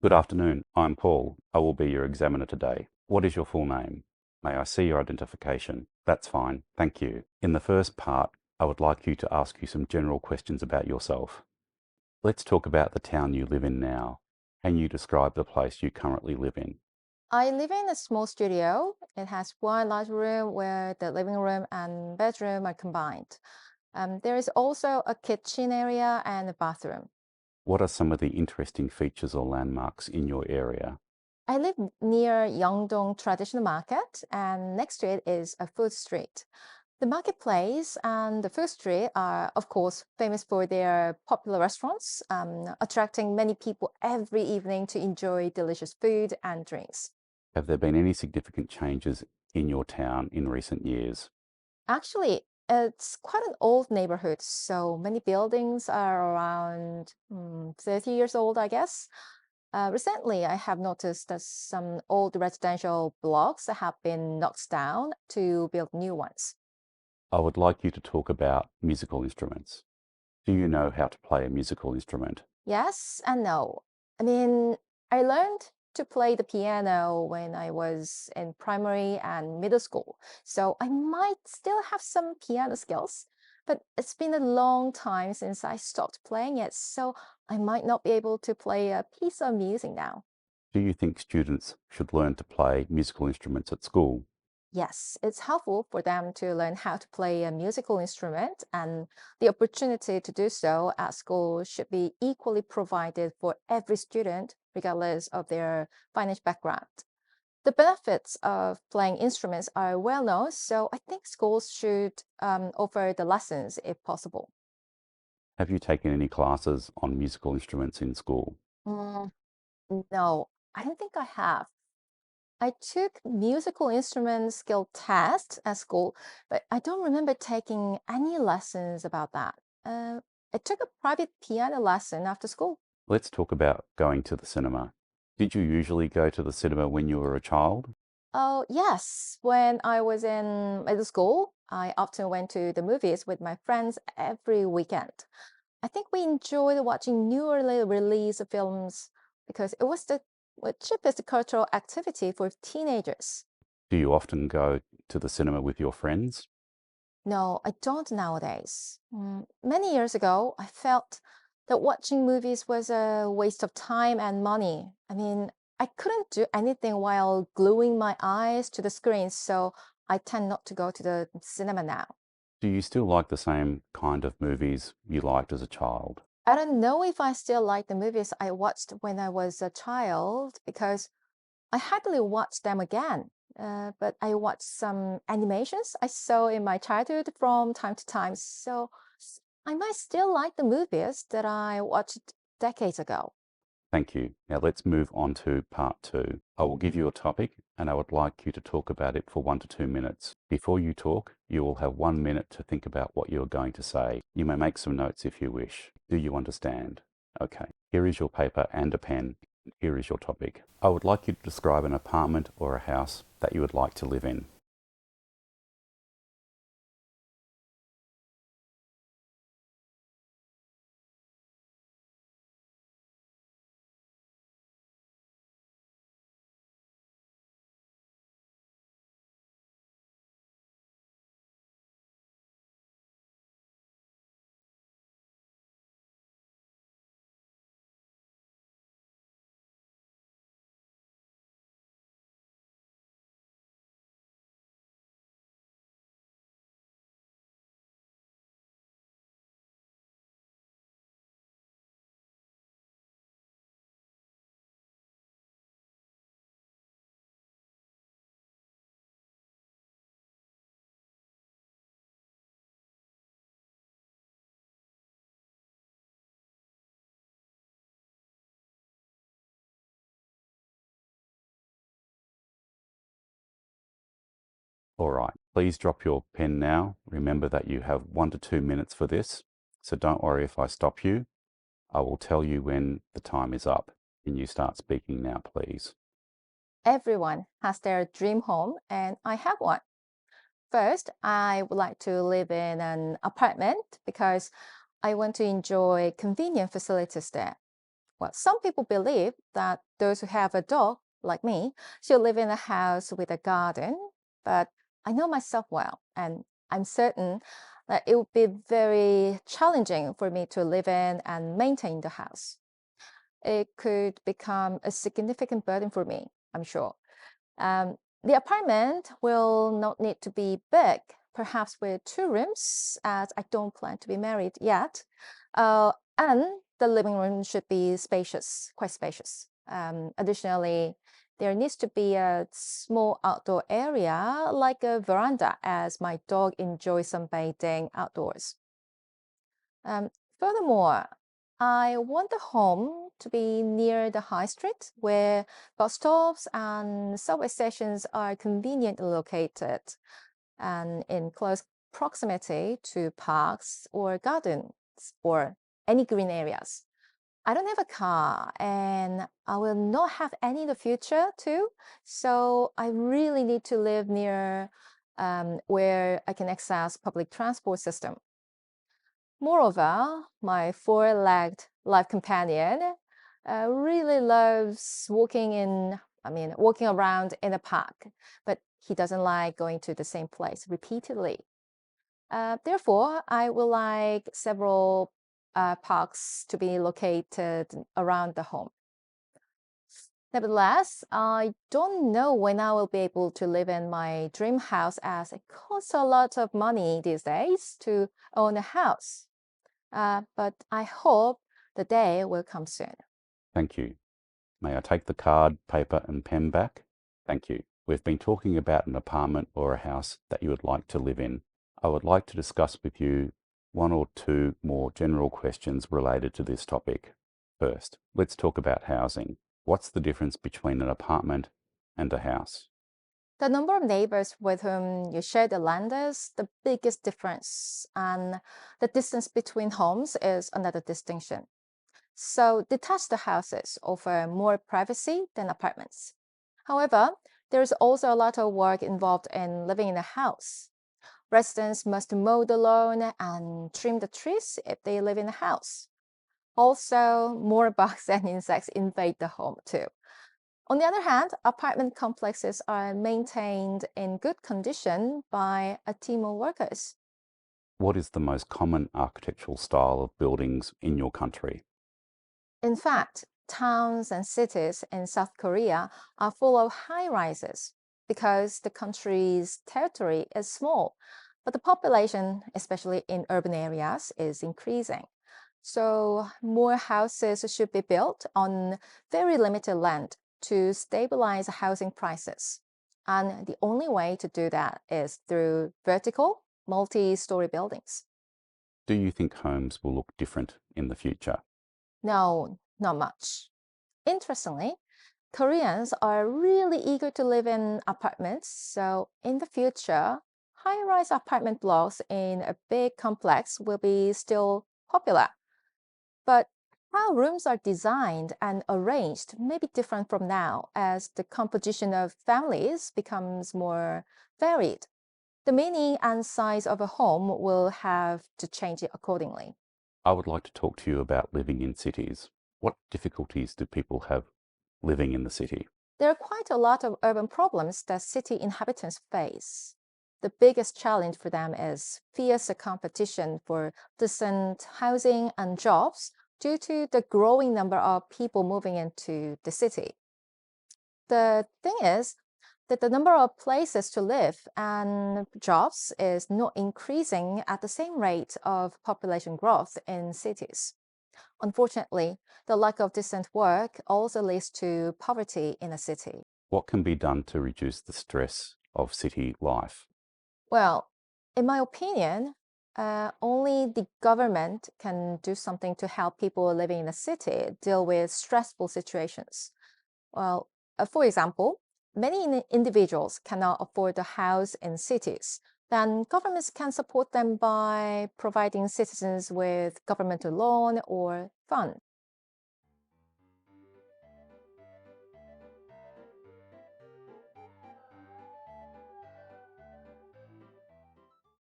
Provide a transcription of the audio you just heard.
Good afternoon. I'm Paul. I will be your examiner today. What is your full name? May I see your identification? That's fine. Thank you. In the first part, I would like you to ask you some general questions about yourself. Let's talk about the town you live in now. Can you describe the place you currently live in? I live in a small studio. It has one large room where the living room and bedroom are combined. There is also a kitchen area and a bathroom. What are some of the interesting features or landmarks in your area? I live near Yeongdong Traditional Market, and next to it is a food street. The marketplace and the food street are, of course, famous for their popular restaurants, attracting many people every evening to enjoy delicious food and drinks. Have there been any significant changes in your town in recent years? Actually, it's quite an old neighborhood, so many buildings are around 30 years old, I guess. Recently, I have noticed that some old residential blocks have been knocked down to build new ones. I would like you to talk about musical instruments. Do you know how to play a musical instrument? Yes and no. I mean, I learned to play the piano when I was in primary and middle school, so I might still have some piano skills, but it's been a long time since I stopped playing it, so I might not be able to play a piece of music now. Do you think students should learn to play musical instruments at school? Yes, it's helpful for them to learn how to play a musical instrument, and the opportunity to do so at school should be equally provided for every student, regardless of their financial background. The benefits of playing instruments are well known, so I think schools should offer the lessons if possible. Have you taken any classes on musical instruments in school? Mm, no, I don't think I have. I took musical instrument skill tests at school, but I don't remember taking any lessons about that. I took a private piano lesson after school. Let's talk about going to the cinema. Did you usually go to the cinema when you were a child? Oh, yes. When I was in middle school, I often went to the movies with my friends every weekend. I think we enjoyed watching newly released films because it was the cheapest cultural activity for teenagers. Do you often go to the cinema with your friends? No, I don't nowadays. Many years ago, I felt that watching movies was a waste of time and money. I mean, I couldn't do anything while gluing my eyes to the screen, so I tend not to go to the cinema now. Do you still like the same kind of movies you liked as a child? I don't know if I still like the movies I watched when I was a child because I hardly watch them again. But I watch some animations I saw in my childhood from time to time. So I might still like the movies that I watched decades ago. Thank you. Now let's move on to part two. I will give you a topic and I would like you to talk about it for 1 to 2 minutes. Before you talk, you will have 1 minute to think about what you are going to say. You may make some notes if you wish. Do you understand? Okay. Here is your paper and a pen. Here is your topic. I would like you to describe an apartment or a house that you would like to live in. All right, please drop your pen now. Remember that you have 1 to 2 minutes for this, so don't worry if I stop you. I will tell you when the time is up. Can you start speaking now, please? Everyone has their dream home, and I have one. First, I would like to live in an apartment because I want to enjoy convenient facilities there. Well, some people believe that those who have a dog, like me, should live in a house with a garden, but I know myself well, and I'm certain that it would be very challenging for me to live in and maintain the house. It could become a significant burden for me, I'm sure. The apartment will not need to be big, perhaps with two rooms, as I don't plan to be married yet. And the living room should be spacious, quite spacious. Additionally, there needs to be a small outdoor area, like a veranda, as my dog enjoys sunbathing outdoors. Um, Furthermore, I want the home to be near the high street where bus stops and subway stations are conveniently located and in close proximity to parks or gardens or any green areas. I don't have a car and I will not have any in the future too. So I really need to live near where I can access public transport system. Moreover, my four-legged life companion really loves walking around in a park, but he doesn't like going to the same place repeatedly. Therefore, I would like several parks to be located around the home. Nevertheless, I don't know when I will be able to live in my dream house as it costs a lot of money these days to own a house. But I hope the day will come soon. Thank you. May I take the card, paper, and pen back? Thank you. We've been talking about an apartment or a house that you would like to live in. I would like to discuss with you one or two more general questions related to this topic. First, let's talk about housing. What's the difference between an apartment and a house? The number of neighbors with whom you share the land is the biggest difference, and the distance between homes is another distinction. So, detached houses offer more privacy than apartments. However, there's also a lot of work involved in living in a house. Residents must mow the lawn and trim the trees if they live in a house. Also, more bugs and insects invade the home too. On the other hand, apartment complexes are maintained in good condition by a team of workers. What is the most common architectural style of buildings in your country? In fact, towns and cities in South Korea are full of high rises because the country's territory is small, but the population, especially in urban areas, is increasing. So, more houses should be built on very limited land to stabilize housing prices. And the only way to do that is through vertical, multi story buildings. Do you think homes will look different in the future? No, not much. Interestingly, Koreans are really eager to live in apartments. So, in the future, high rise apartment blocks in a big complex will be still popular. But how rooms are designed and arranged may be different from now as the composition of families becomes more varied. The meaning and size of a home will have to change it accordingly. I would like to talk to you about living in cities. What difficulties do people have living in the city? There are quite a lot of urban problems that city inhabitants face. The biggest challenge for them is fierce competition for decent housing and jobs due to the growing number of people moving into the city. The thing is that the number of places to live and jobs is not increasing at the same rate of population growth in cities. Unfortunately, the lack of decent work also leads to poverty in a city. What can be done to reduce the stress of city life? Well, in my opinion, only the government can do something to help people living in a city deal with stressful situations. Well, for example, many individuals cannot afford a house in cities. Then governments can support them by providing citizens with governmental loan or fund.